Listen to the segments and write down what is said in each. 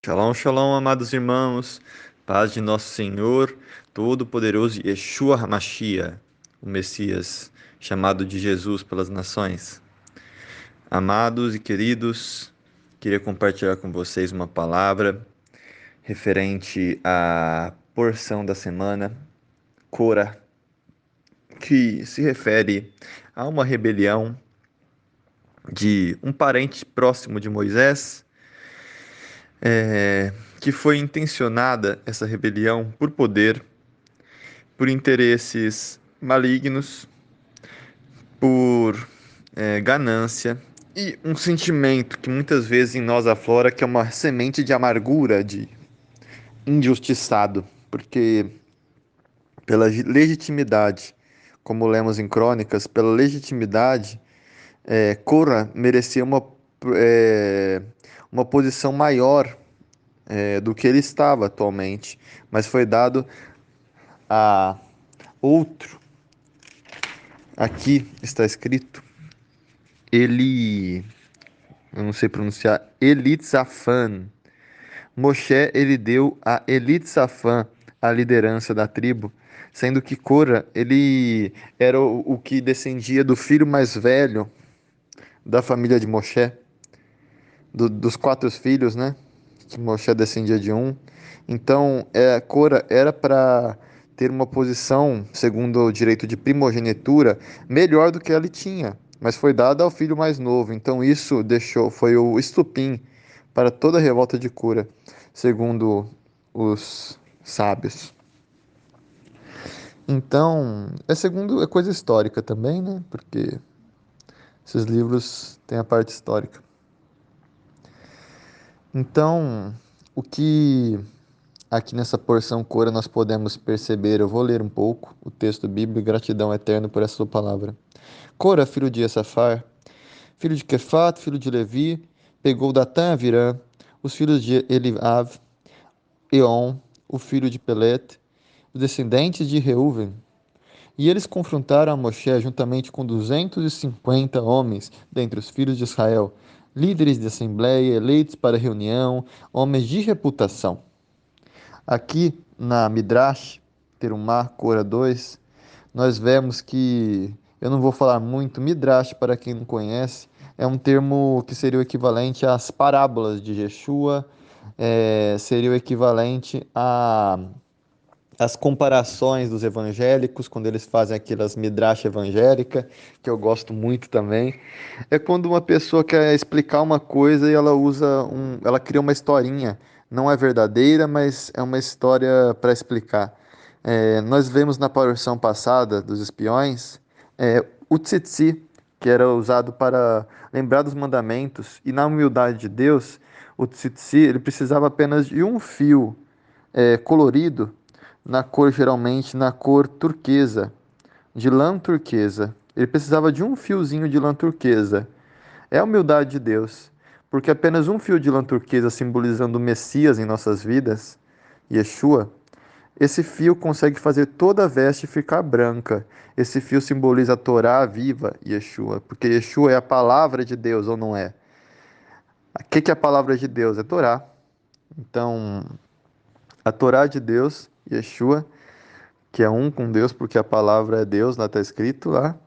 Shalom, shalom, amados irmãos, paz de nosso Senhor, Todo-Poderoso Yeshua HaMashiach, o Messias, chamado de Jesus pelas nações. Amados e queridos, queria compartilhar com vocês uma palavra referente à porção da semana, Cora, que se refere a uma rebelião de um parente próximo de Moisés, que foi intencionada essa rebelião por poder, por interesses malignos, por ganância e um sentimento que muitas vezes em nós aflora, que é uma semente de amargura, de injustiçado, porque pela legitimidade, como lemos em Crônicas, pela legitimidade, Cora merecia é, uma posição maior do que ele estava atualmente, mas foi dado a outro. Aqui está escrito, ele, eu não sei pronunciar, Elitzafan. Moshe, ele deu a Elitzafan a liderança da tribo, sendo que Cora, ele era o que descendia do filho mais velho da família de Moshe, dos quatro filhos, né? Que Moshe descendia de um. Então, Cora era para ter uma posição, segundo o direito de primogenitura, melhor do que ele tinha, mas foi dada ao filho mais novo. Então, isso foi o estupim para toda a revolta de Cora, segundo os sábios. Então, é coisa histórica também, né? Porque esses livros têm a parte histórica. Então, o que aqui nessa porção Cora nós podemos perceber, eu vou ler um pouco o texto bíblico, gratidão eterna por essa sua palavra. Cora, filho de Essafar, filho de Quefat, filho de Levi, pegou Datã e Avirã, os filhos de Eliav, Eon, o filho de Pelet, os descendentes de Reuven. E eles confrontaram a Moshe juntamente com 250 homens dentre os filhos de Israel, líderes de assembleia, eleitos para a reunião, homens de reputação. Aqui na Midrash, Terumá, Cora 2, nós vemos que, eu não vou falar muito, Midrash, para quem não conhece, é um termo que seria o equivalente às parábolas de Yeshua, seria o equivalente às comparações dos evangélicos, quando eles fazem aquelas Midrash evangélica, que eu gosto muito também. É quando uma pessoa quer explicar uma coisa e ela cria uma historinha. Não é verdadeira, mas é uma história para explicar. Nós vemos na porção passada dos espiões o tzitzi, que era usado para lembrar dos mandamentos, e na humildade de Deus, o tzitzi ele precisava apenas de um fio colorido, geralmente na cor turquesa, de lã turquesa. Ele precisava de um fiozinho de lã turquesa. É a humildade de Deus, porque apenas um fio de lã turquesa simbolizando o Messias em nossas vidas, Yeshua, esse fio consegue fazer toda a veste ficar branca. Esse fio simboliza a Torá viva, Yeshua, porque Yeshua é a palavra de Deus, ou não é? O que é a palavra de Deus? É Torá. Então, a Torá de Deus, Yeshua, que é um com Deus, porque a palavra é Deus, lá está escrito lá,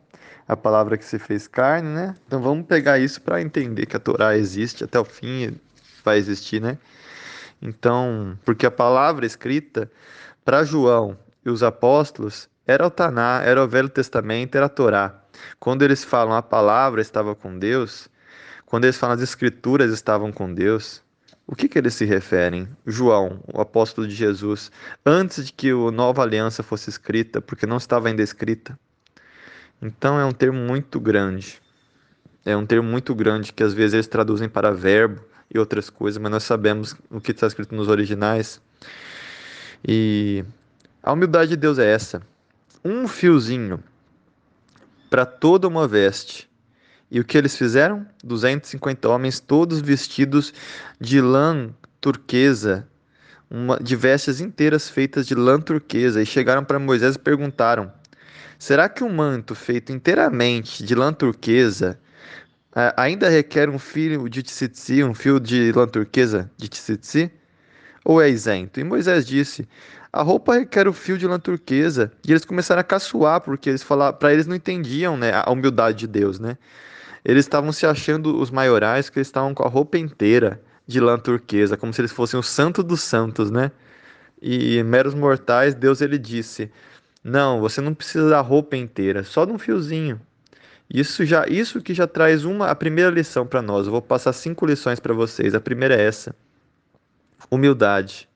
a palavra que se fez carne, né? Então vamos pegar isso para entender que a Torá existe até o fim, vai existir, né? Então, porque a palavra escrita para João e os apóstolos era o Taná, era o Velho Testamento, era a Torá. Quando eles falam a palavra estava com Deus, quando eles falam as escrituras estavam com Deus, o que eles se referem? João, o apóstolo de Jesus, antes de que a nova aliança fosse escrita, porque não estava ainda escrita. Então é um termo muito grande. É um termo muito grande que às vezes eles traduzem para verbo e outras coisas, mas nós sabemos o que está escrito nos originais. E a humildade de Deus é essa. Um fiozinho para toda uma veste. E o que eles fizeram? 250 homens, todos vestidos de lã turquesa, de vestes inteiras feitas de lã turquesa, e chegaram para Moisés e perguntaram: será que um manto feito inteiramente de lã turquesa ainda requer um fio de tzitzit, um fio de lã turquesa de tzitzit? ou é isento? E Moisés disse: a roupa requer o fio de lã turquesa. E eles começaram a caçoar, porque eles falaram, para eles não entendiam, né, a humildade de Deus, né? Eles estavam se achando os maiorais, que eles estavam com a roupa inteira de lã turquesa, como se eles fossem o santo dos santos, né? E meros mortais, Deus ele disse: não, você não precisa da roupa inteira, só de um fiozinho. Isso que já traz a primeira lição para nós. Eu vou passar 5 lições para vocês. A primeira é essa: humildade.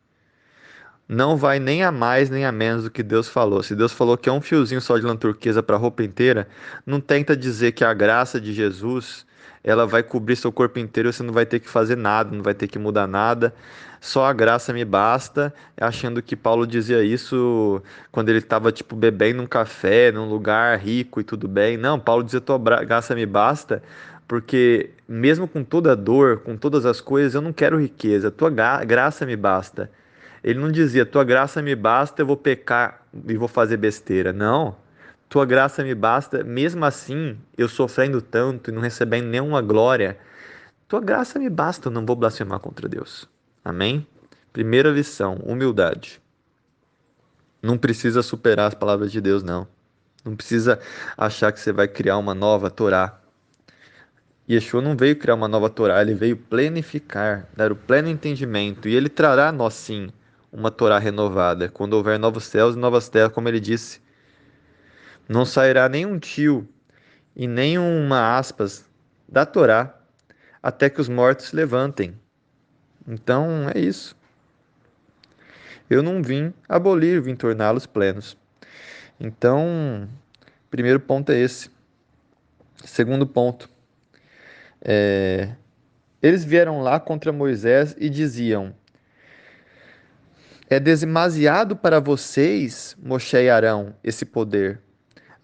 Não vai nem a mais nem a menos do que Deus falou. Se Deus falou que é um fiozinho só de lã turquesa para a roupa inteira, não tenta dizer que a graça de Jesus ela vai cobrir seu corpo inteiro, você não vai ter que fazer nada, não vai ter que mudar nada. Só a graça me basta, achando que Paulo dizia isso quando ele estava tipo bebendo um café num lugar rico e tudo bem. Não, Paulo dizia tua graça me basta, porque mesmo com toda a dor, com todas as coisas, eu não quero riqueza, tua graça me basta. Ele não dizia, tua graça me basta, eu vou pecar e vou fazer besteira. Não. Tua graça me basta, mesmo assim, eu sofrendo tanto e não recebendo nenhuma glória. Tua graça me basta, eu não vou blasfemar contra Deus. Amém? Primeira lição, humildade. Não precisa superar as palavras de Deus, não. Não precisa achar que você vai criar uma nova Torá. Yeshua não veio criar uma nova Torá, ele veio plenificar, dar o pleno entendimento, e ele trará a nós sim uma Torá renovada, quando houver novos céus e novas terras, como ele disse. Não sairá nenhum tio e nenhuma aspas da Torá até que os mortos se levantem. Então é isso. Eu não vim abolir, vim torná-los plenos. Então, primeiro ponto é esse. Segundo ponto, eles vieram lá contra Moisés e diziam: é demasiado para vocês, Moshe e Arão, esse poder.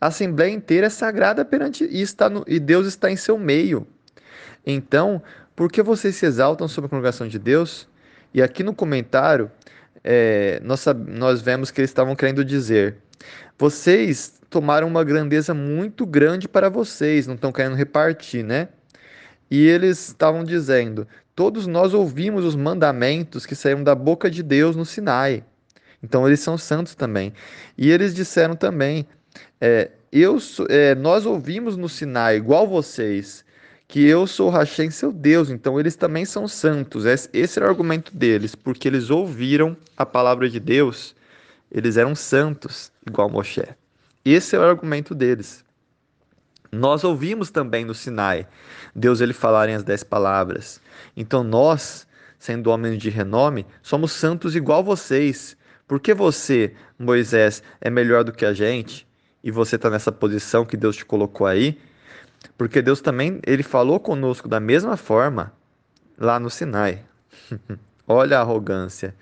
A Assembleia inteira é sagrada perante e Deus está em seu meio. Então, por que vocês se exaltam sobre a congregação de Deus? E aqui no comentário, nós vemos que eles estavam querendo dizer: vocês tomaram uma grandeza muito grande para vocês, não estão querendo repartir, né? E eles estavam dizendo: todos nós ouvimos os mandamentos que saíram da boca de Deus no Sinai. Então eles são santos também. E eles disseram também: nós ouvimos no Sinai, igual vocês, que eu sou Hashem, seu Deus. Então eles também são santos. Esse era o argumento deles, porque eles ouviram a palavra de Deus, eles eram santos, igual Moshe. Esse é o argumento deles. Nós ouvimos também no Sinai Deus ele falarem as 10 palavras. Então nós, sendo homens de renome, somos santos igual vocês. Por que você, Moisés, é melhor do que a gente? E você está nessa posição que Deus te colocou aí? Porque Deus também, ele falou conosco da mesma forma lá no Sinai. Olha a arrogância.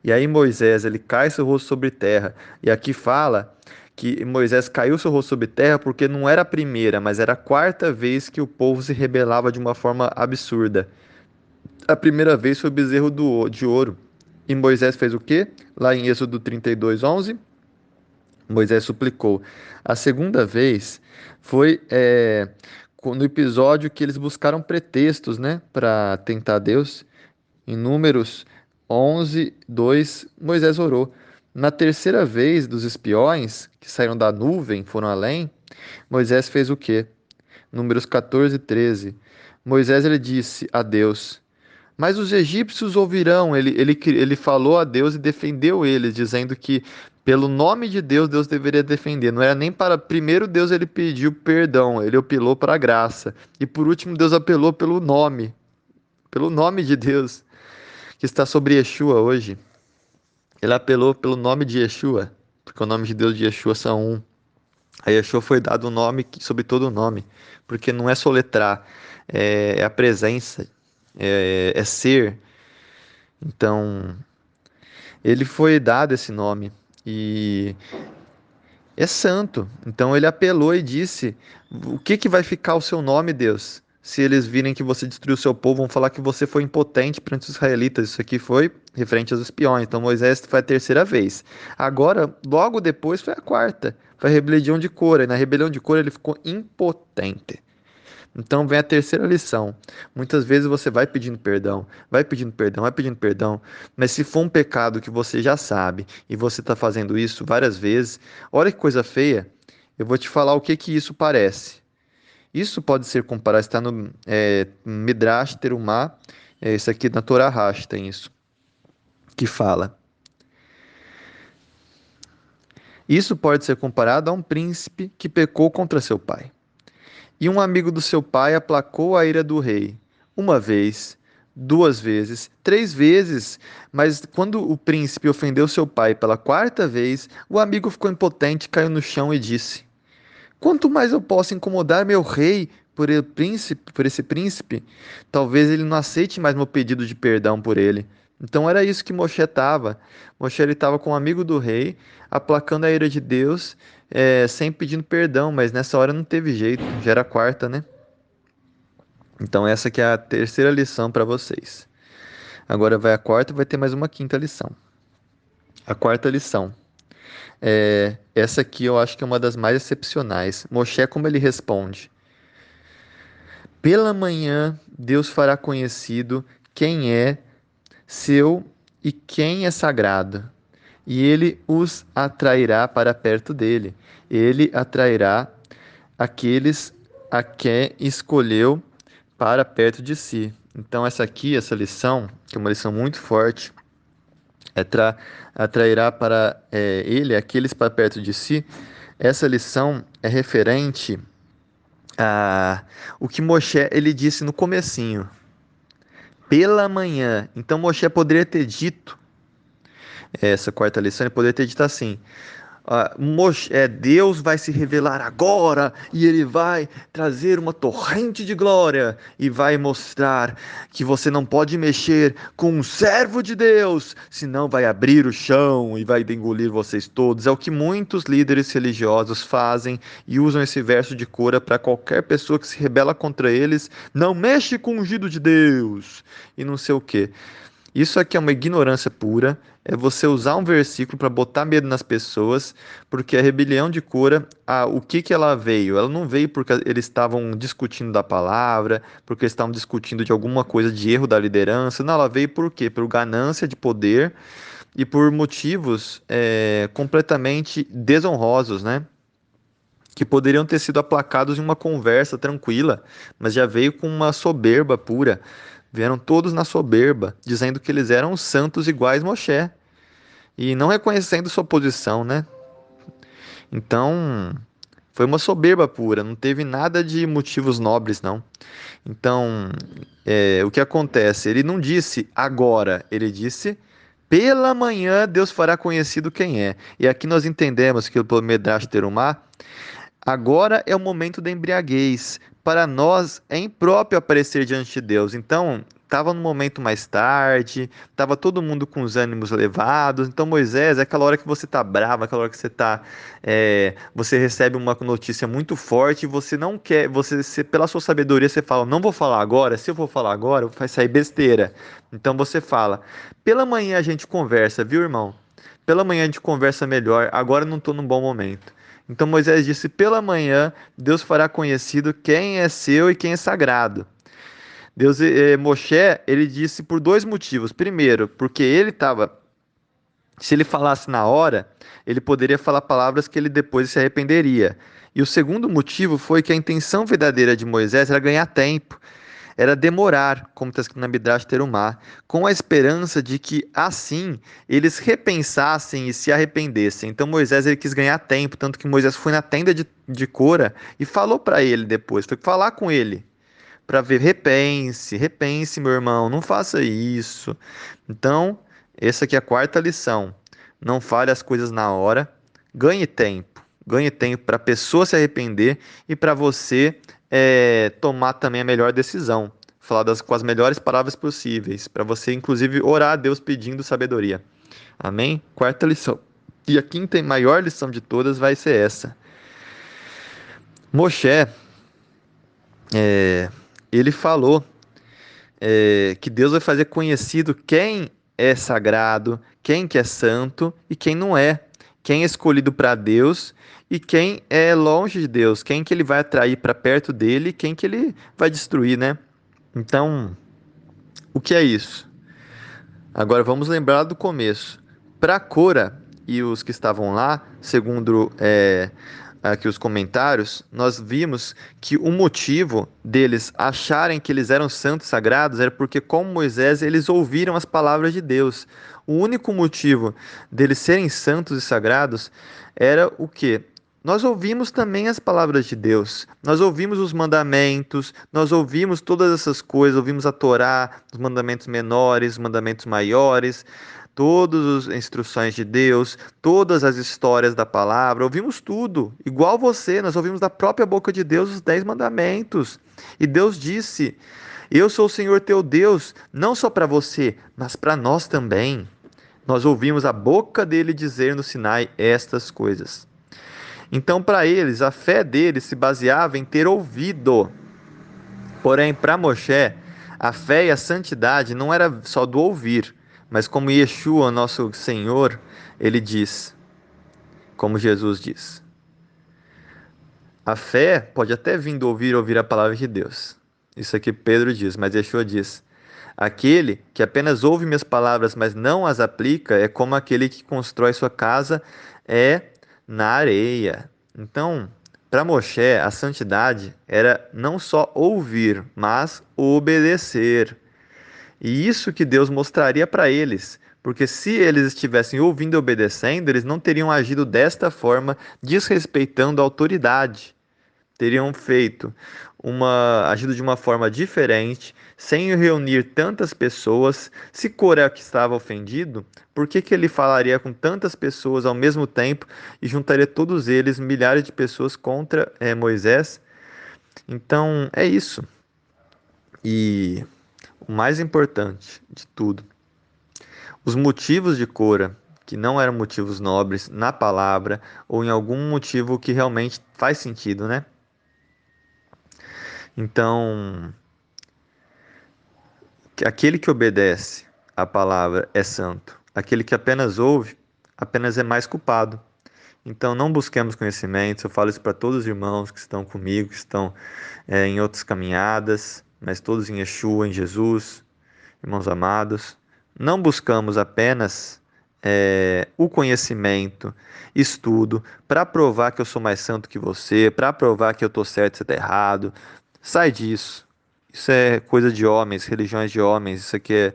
E aí Moisés, ele cai seu rosto sobre terra. E aqui fala que Moisés caiu seu rosto sobre terra porque não era a primeira, mas era a quarta vez que o povo se rebelava de uma forma absurda. A primeira vez foi o bezerro de ouro. E Moisés fez o quê? Lá em Êxodo 32:11, Moisés suplicou. A segunda vez foi no episódio que eles buscaram pretextos, né, para tentar Deus. Em Números 11:2, Moisés orou. Na terceira vez dos espiões que saíram da nuvem, foram além, Moisés fez o quê? Números 14:13. Moisés ele disse a Deus: mas os egípcios ouvirão. Ele falou a Deus e defendeu eles, dizendo que pelo nome de Deus, Deus deveria defender. Não era nem para. Primeiro, Deus ele pediu perdão, ele apelou para a graça. E por último, Deus apelou pelo nome de Deus, que está sobre Yeshua hoje. Ele apelou pelo nome de Yeshua, porque o nome de Deus e de Yeshua são um. A Yeshua foi dado um nome sobre todo nome, porque não é soletrar, é a presença, é ser. Então, ele foi dado esse nome e é santo. Então ele apelou e disse: o que que vai ficar o seu nome, Deus? Se eles virem que você destruiu o seu povo, vão falar que você foi impotente perante os israelitas. Isso aqui foi referente aos espiões. Então Moisés foi a terceira vez. Agora, logo depois, foi a quarta. Foi a rebelião de Cora. E na rebelião de Cora ele ficou impotente. Então vem a terceira lição. Muitas vezes você vai pedindo perdão, vai pedindo perdão, vai pedindo perdão, mas se for um pecado que você já sabe e você está fazendo isso várias vezes, olha que coisa feia, eu vou te falar o que que isso parece. Isso pode ser comparado, está no Midrash Terumá, isso aqui na Torá Rash tem isso, que fala. Isso pode ser comparado a um príncipe que pecou contra seu pai. E um amigo do seu pai aplacou a ira do rei. Uma vez, duas vezes, três vezes. Mas quando o príncipe ofendeu seu pai pela quarta vez, o amigo ficou impotente, caiu no chão e disse: Quanto mais eu posso incomodar meu rei por esse príncipe, talvez ele não aceite mais meu pedido de perdão por ele. Então era isso que Moshe estava. Moshe estava com um amigo do rei, aplacando a ira de Deus, sem pedindo perdão, mas nessa hora não teve jeito, já era a quarta, né? Então essa que é a terceira lição para vocês. Agora vai a quarta, vai ter mais uma quinta lição. A quarta lição. Essa aqui eu acho que é uma das mais excepcionais. Moshe, como ele responde? Pela manhã, Deus fará conhecido quem é seu e quem é sagrado, e ele os atrairá para perto dele. Ele atrairá aqueles a quem escolheu para perto de si. Então, essa lição, que é uma lição muito forte, atrairá para ele aqueles para perto de si. Essa lição é referente a o que Moshe ele disse no comecinho, pela manhã. Então Moshe poderia ter dito, essa quarta lição, ele poderia ter dito assim: Deus vai se revelar agora e ele vai trazer uma torrente de glória e vai mostrar que você não pode mexer com um servo de Deus, senão vai abrir o chão e vai engolir vocês todos. É o que muitos líderes religiosos fazem e usam esse verso de cura para qualquer pessoa que se rebela contra eles. Não mexe com o ungido de Deus e não sei o que. Isso aqui é uma ignorância pura, é você usar um versículo para botar medo nas pessoas, porque a rebelião de Cora, o que que ela veio? Ela não veio porque eles estavam discutindo da palavra, porque eles estavam discutindo de alguma coisa de erro da liderança. Não, ela veio por quê? Por ganância de poder e por motivos completamente desonrosos, né? Que poderiam ter sido aplacados em uma conversa tranquila, mas já veio com uma soberba pura. Vieram todos na soberba, dizendo que eles eram santos iguais Moshe, e não reconhecendo sua posição, né? Então, foi uma soberba pura, não teve nada de motivos nobres, não. Então, o que acontece? Ele não disse agora, ele disse pela manhã Deus fará conhecido quem é. E aqui nós entendemos que pelo Medrash Terumá, agora é o momento da embriaguez. Para nós é impróprio aparecer diante de Deus. Então, estava no momento mais tarde, estava todo mundo com os ânimos elevados. Então, Moisés, é aquela hora que você está bravo, aquela hora que você recebe uma notícia muito forte e você não quer, pela sua sabedoria, você fala, não vou falar agora. Se eu for falar agora, vai sair besteira. Então, você fala, pela manhã a gente conversa, viu, irmão? Pela manhã a gente conversa melhor. Agora eu não estou num bom momento. Então Moisés disse: pela manhã Deus fará conhecido quem é seu e quem é sagrado. Moshe, ele disse por dois motivos. Primeiro, porque ele estava, se ele falasse na hora, ele poderia falar palavras que ele depois se arrependeria. E o segundo motivo foi que a intenção verdadeira de Moisés era ganhar tempo, era demorar, como está escrito na Midrash Terumá, com a esperança de que assim eles repensassem e se arrependessem. Então Moisés ele quis ganhar tempo, tanto que Moisés foi na tenda de Cora e falou para ele depois, foi falar com ele para ver, repense, repense, meu irmão, não faça isso. Então, essa aqui é a quarta lição. Não fale as coisas na hora, ganhe tempo. Ganhe tempo para a pessoa se arrepender e para você tomar também a melhor decisão. Falar com as melhores palavras possíveis. Para você, inclusive, orar a Deus pedindo sabedoria. Amém? Quarta lição. E a quinta e maior lição de todas vai ser essa. Moshe, ele falou que Deus vai fazer conhecido quem é sagrado, quem que é santo e quem não é. quem é escolhido para Deus e quem é longe de Deus, quem que ele vai atrair para perto dele, e quem que ele vai destruir, né? Então, o que é isso? Agora vamos lembrar do começo. Para Cora e os que estavam lá, segundo aqui os comentários, nós vimos que o motivo deles acharem que eles eram santos sagrados era porque, como Moisés, eles ouviram as palavras de Deus. O único motivo deles serem santos e sagrados era o quê? Nós ouvimos também as palavras de Deus, nós ouvimos os mandamentos, nós ouvimos todas essas coisas, ouvimos a Torá, os mandamentos menores, os mandamentos maiores, todas as instruções de Deus, todas as histórias da palavra, ouvimos tudo, igual você, nós ouvimos da própria boca de Deus os 10 mandamentos. E Deus disse: Eu sou o Senhor teu Deus, não só para você, mas para nós também. Nós ouvimos a boca dele dizer no Sinai estas coisas. Então, para eles, a fé deles se baseava em ter ouvido. Porém, para Moshe, a fé e a santidade não era só do ouvir, mas como Yeshua, nosso Senhor, ele diz, como Jesus diz. A fé pode até vir do ouvir a palavra de Deus. Isso aqui Pedro diz, mas Yeshua diz: aquele que apenas ouve minhas palavras, mas não as aplica, é como aquele que constrói sua casa na areia. Então, para Moshe, a santidade era não só ouvir, mas obedecer. E isso que Deus mostraria para eles, porque se eles estivessem ouvindo e obedecendo, eles não teriam agido desta forma, desrespeitando a autoridade. Teriam feito agido de uma forma diferente, sem reunir tantas pessoas. Se Coré que estava ofendido, por que que ele falaria com tantas pessoas ao mesmo tempo e juntaria todos eles, milhares de pessoas contra Moisés? Então é isso. E o mais importante de tudo, os motivos de Cora, que não eram motivos nobres na palavra ou em algum motivo que realmente faz sentido, né? Então, aquele que obedece à palavra é santo. Aquele que apenas ouve, apenas é mais culpado. Então, não busquemos conhecimento. Eu falo isso para todos os irmãos que estão comigo, que estão em outras caminhadas, mas todos em Yeshua, em Jesus, irmãos amados. Não buscamos apenas o conhecimento, estudo, para provar que eu sou mais santo que você, para provar que eu estou certo e você está errado. Sai disso. Isso é coisa de homens, religiões de homens, isso aqui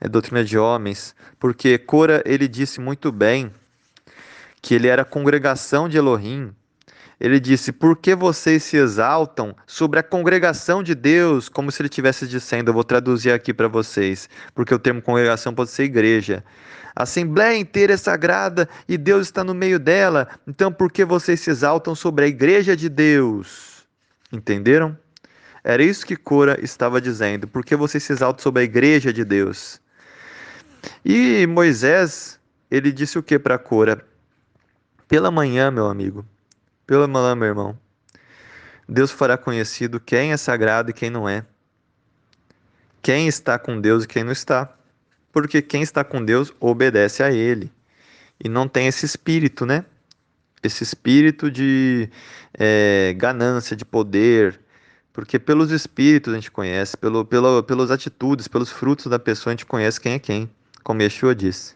é doutrina de homens. Porque Cora, ele disse muito bem que ele era a congregação de Elohim. Ele disse: Por que vocês se exaltam sobre a congregação de Deus? Como se ele estivesse dizendo, eu vou traduzir aqui para vocês, porque o termo congregação pode ser igreja. A assembleia inteira é sagrada e Deus está no meio dela. Então, por que vocês se exaltam sobre a igreja de Deus? Entenderam? Era isso que Cora estava dizendo. Por que vocês se exaltam sobre a igreja de Deus? E Moisés, ele disse o que para Cora? Pela manhã, meu amigo, pela manhã, meu irmão, Deus fará conhecido quem é sagrado e quem não é. Quem está com Deus e quem não está. Porque quem está com Deus obedece a Ele. E não tem esse espírito, né? Esse espírito de ganância, de poder. Porque pelos espíritos a gente conhece, pelas atitudes, pelos frutos da pessoa a gente conhece quem é quem. Como Yeshua disse.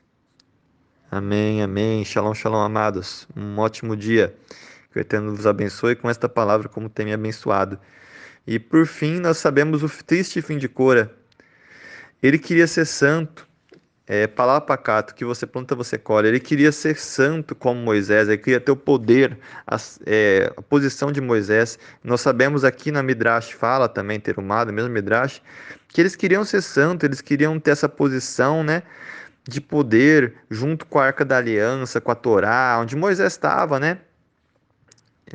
Amém, amém. Shalom, shalom, amados. Um ótimo dia. Que o Eterno vos abençoe com esta palavra como tem me abençoado. E por fim, nós sabemos o triste fim de Cora. Ele queria ser santo, palavra pacato, que você planta, você colhe. Ele queria ser santo como Moisés, ele queria ter o poder, a posição de Moisés. Nós sabemos aqui na Midrash, fala também, Terumá, mesmo Midrash, que eles queriam ser santos, eles queriam ter essa posição, né, de poder, junto com a Arca da Aliança, com a Torá, onde Moisés estava, né?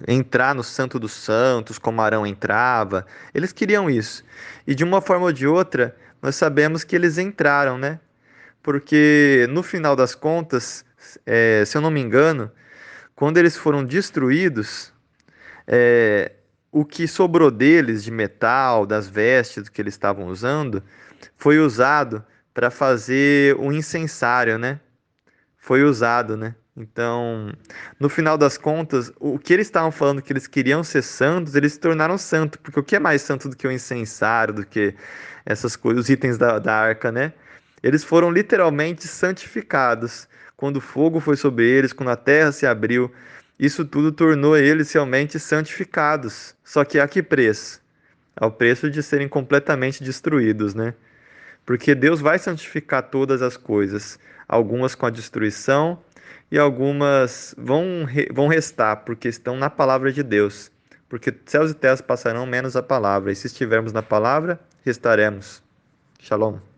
Entrar no Santo dos Santos, como Arão entrava. Eles queriam isso. E de uma forma ou de outra, nós sabemos que eles entraram, né? Porque no final das contas, se eu não me engano, quando eles foram destruídos, o que sobrou deles de metal, das vestes que eles estavam usando, foi usado para fazer o incensário, né? Foi usado, né? Então, no final das contas, o que eles estavam falando que eles queriam ser santos, eles se tornaram santos, porque o que é mais santo do que o incensário, do que essas coisas, os itens da arca, né? Eles foram literalmente santificados. Quando o fogo foi sobre eles, quando a terra se abriu, isso tudo tornou eles realmente santificados. Só que a que preço? Ao preço de serem completamente destruídos, né? Porque Deus vai santificar todas as coisas, algumas com a destruição e algumas vão restar, porque estão na palavra de Deus. Porque céus e terras passarão, menos a palavra, e se estivermos na palavra, restaremos. Shalom.